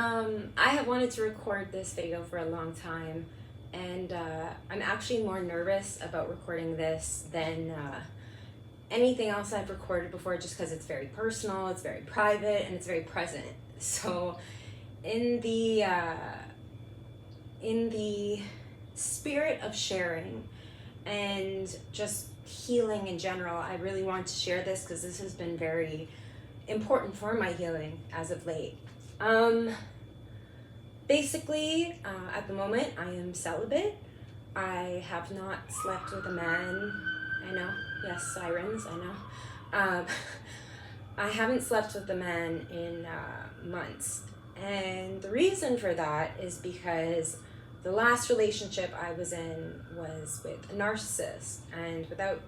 I have wanted to record this video for a long time, and I'm actually more nervous about recording this than anything else I've recorded before, just because it's very personal, it's very private, and it's very present. So in the spirit of sharing and just healing in general, I really want to share this because this has been very important for my healing as of late. Basically, at the moment, I am celibate. I have not slept with a man. I know, yes, sirens, I know. I haven't slept with a man in months. And the reason for that is because the last relationship I was in was with a narcissist. And without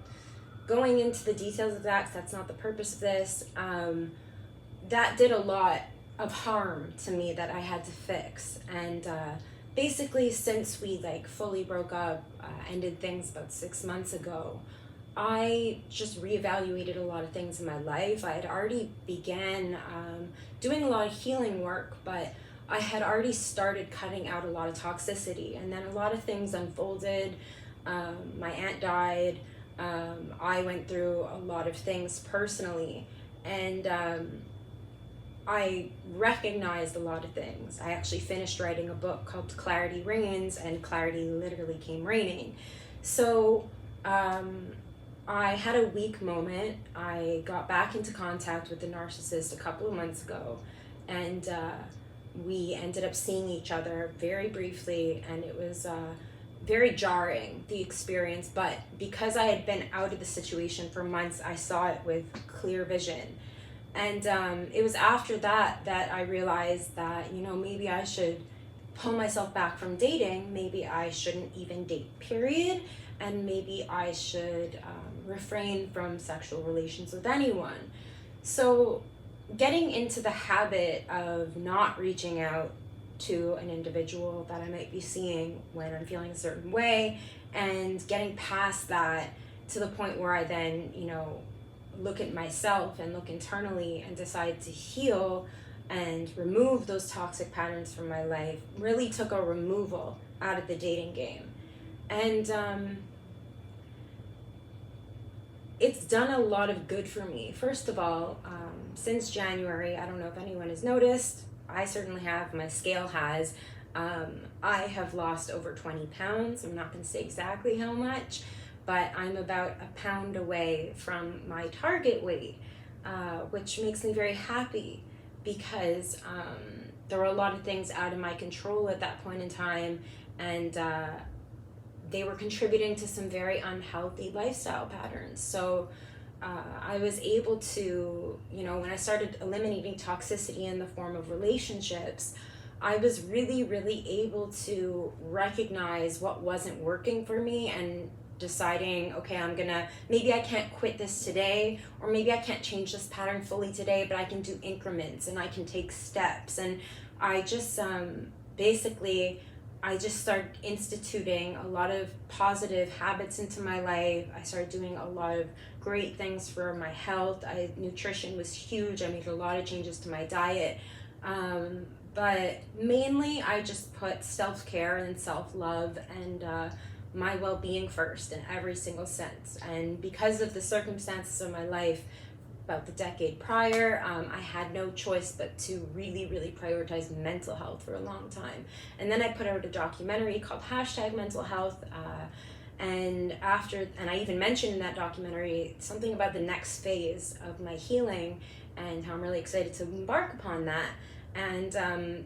going into the details of that, 'cause that's not the purpose of this, that did a lot of harm to me that I had to fix. And basically, since we fully broke up, ended things about 6 months ago, I just reevaluated a lot of things in my life. I had already began doing a lot of healing work, but I had already started cutting out a lot of toxicity, and then a lot of things unfolded. My aunt died. I went through a lot of things personally, and I recognized a lot of things. I actually finished writing a book called Clarity Reigns, and clarity literally came raining. So I had a weak moment. I got back into contact with the narcissist a couple of months ago, and we ended up seeing each other very briefly, and it was very jarring, the experience, but because I had been out of the situation for months, I saw it with clear vision. And it was after that that I realized that, maybe I should pull myself back from dating. Maybe I shouldn't even date, period. And maybe I should refrain from sexual relations with anyone. So getting into the habit of not reaching out to an individual that I might be seeing when I'm feeling a certain way, and getting past that to the point where I then, look at myself and look internally and decide to heal and remove those toxic patterns from my life, really took a removal out of the dating game. And it's done a lot of good for me. First of all, since January, I don't know if anyone has noticed, I certainly have, my scale has, I have lost over 20 pounds. I'm not going to say exactly how much, but I'm about a pound away from my target weight, which makes me very happy because there were a lot of things out of my control at that point in time, and they were contributing to some very unhealthy lifestyle patterns. So I was able to, when I started eliminating toxicity in the form of relationships, I was really, really able to recognize what wasn't working for me and deciding, okay, maybe I can't quit this today, or maybe I can't change this pattern fully today, but I can do increments and I can take steps. And I just I just started instituting a lot of positive habits into my life. I started doing a lot of great things for my health. Nutrition was huge. I made a lot of changes to my diet. But mainly I just put self-care and self-love and my well-being first in every single sense. And because of the circumstances of my life about the decade prior, I had no choice but to really, really prioritize mental health for a long time. And then I put out a documentary called #MentalHealth, and I even mentioned in that documentary something about the next phase of my healing and how I'm really excited to embark upon that. And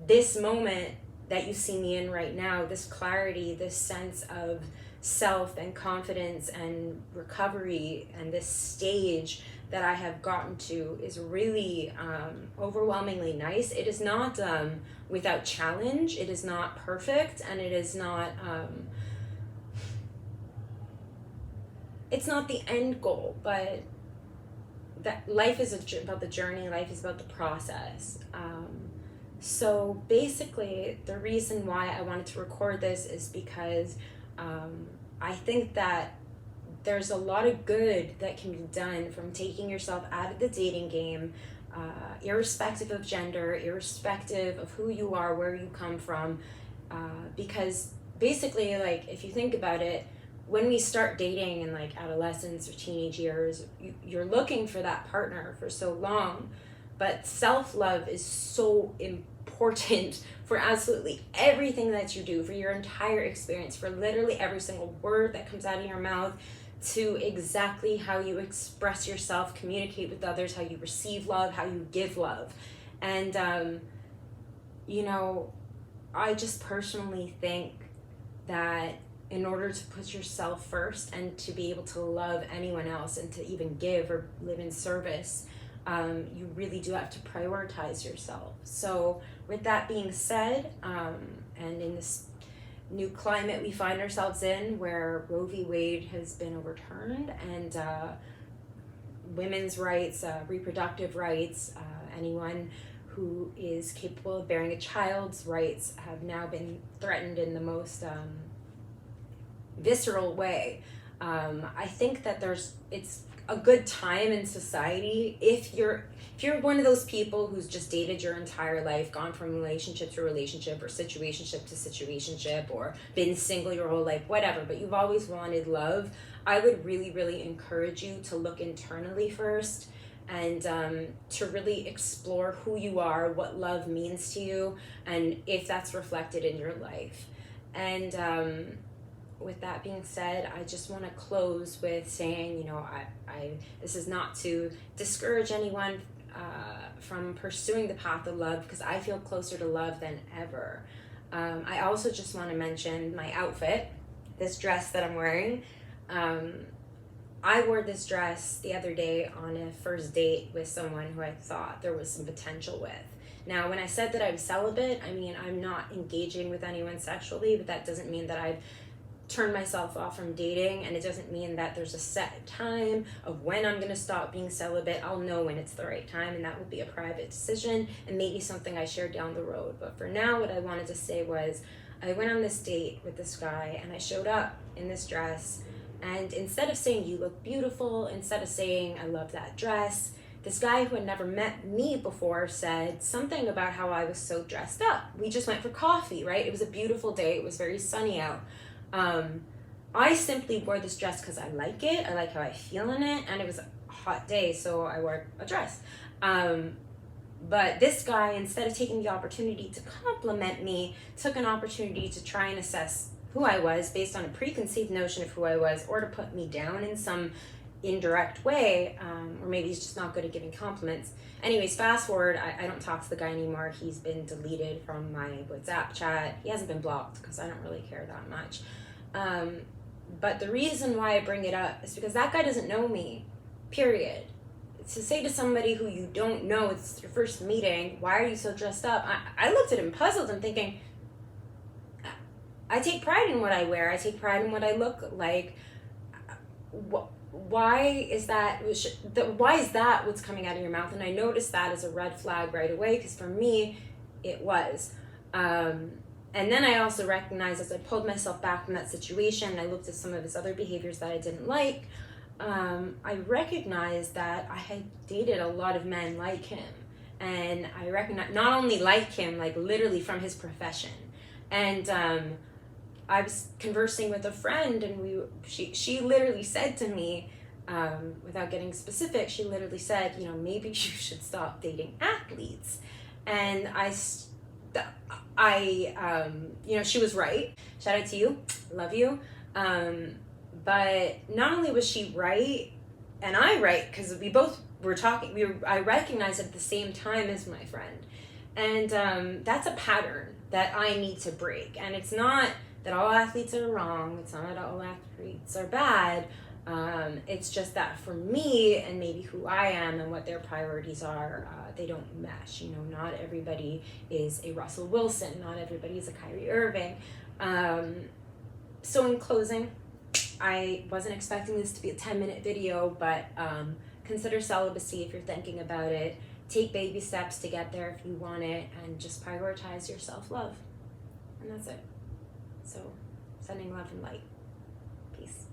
this moment that you see me in right now, this clarity, this sense of self and confidence and recovery, and this stage that I have gotten to is really overwhelmingly nice. It is not without challenge, it is not perfect, and it is not, it's not the end goal, but that life is about the journey, life is about the process. So basically, the reason why I wanted to record this is because I think that there's a lot of good that can be done from taking yourself out of the dating game, irrespective of gender, irrespective of who you are, where you come from, because basically, like, if you think about it, when we start dating in like adolescence or teenage years, you're looking for that partner for so long, but self-love is so important for absolutely everything that you do, for your entire experience, for literally every single word that comes out of your mouth, to exactly how you express yourself, communicate with others, how you receive love, how you give love. And you know, I just personally think that in order to put yourself first and to be able to love anyone else and to even give or live in service, you really do have to prioritize yourself. So with that being said, and in this new climate we find ourselves in, where Roe v. Wade has been overturned, and women's rights, reproductive rights, anyone who is capable of bearing a child's rights have now been threatened in the most visceral way. I think that it's a good time in society if you're one of those people who's just dated your entire life, gone from relationship to relationship or situationship to situationship, or been single your whole life, whatever, but you've always wanted love. I would really, really encourage you to look internally first, and to really explore who you are, what love means to you, and if that's reflected in your life. And with that being said, I just want to close with saying, you know, I this is not to discourage anyone from pursuing the path of love, because I feel closer to love than ever. I also just want to mention my outfit, this dress that I'm wearing. I wore this dress the other day on a first date with someone who I thought there was some potential with. Now, when I said that I'm celibate, I mean, I'm not engaging with anyone sexually, but that doesn't mean that I've turned myself off from dating, and it doesn't mean that there's a set time of when I'm going to stop being celibate. I'll know when it's the right time, and that will be a private decision and maybe something I share down the road. But for now, what I wanted to say was, I went on this date with this guy, and I showed up in this dress, and instead of saying, "You look beautiful," instead of saying, "I love that dress," this guy who had never met me before said something about how I was so dressed up. We just went for coffee, right? It was a beautiful day. It was very sunny out. I simply wore this dress because I like it. I like how I feel in it, and it was a hot day, so I wore a dress. But this guy, instead of taking the opportunity to compliment me, took an opportunity to try and assess who I was based on a preconceived notion of who I was, or to put me down in some indirect way, or maybe he's just not good at giving compliments. Anyways, fast forward, I don't talk to the guy anymore. He's been deleted from my WhatsApp chat. He hasn't been blocked because I don't really care that much. But the reason why I bring it up is because that guy doesn't know me, period. To say to somebody who you don't know, it's your first meeting, "Why are you so dressed up?" I looked at him puzzled and thinking, I take pride in what I wear. I take pride in what I look like. Why is that what's coming out of your mouth? And I noticed that as a red flag right away, because for me, it was. And then I also recognized, as I pulled myself back from that situation, and I looked at some of his other behaviors that I didn't like, I recognized that I had dated a lot of men like him. And I recognized, not only like him, like literally from his profession. And I was conversing with a friend, and she literally said to me, without getting specific, she literally said, you know, maybe you should stop dating athletes. And you know, she was right. Shout out to you, love you. But not only was she right, and I right, because we both were talking, I recognized at the same time as my friend. And that's a pattern that I need to break. And it's not that all athletes are wrong. It's not that all athletes are bad. It's just that for me, and maybe who I am and what their priorities are, they don't mesh. You know, not everybody is a Russell Wilson. Not everybody is a Kyrie Irving. So in closing, I wasn't expecting this to be a 10-minute video, but consider celibacy if you're thinking about it. Take baby steps to get there if you want it, and just prioritize your self-love. And that's it. So, sending love and light. Peace.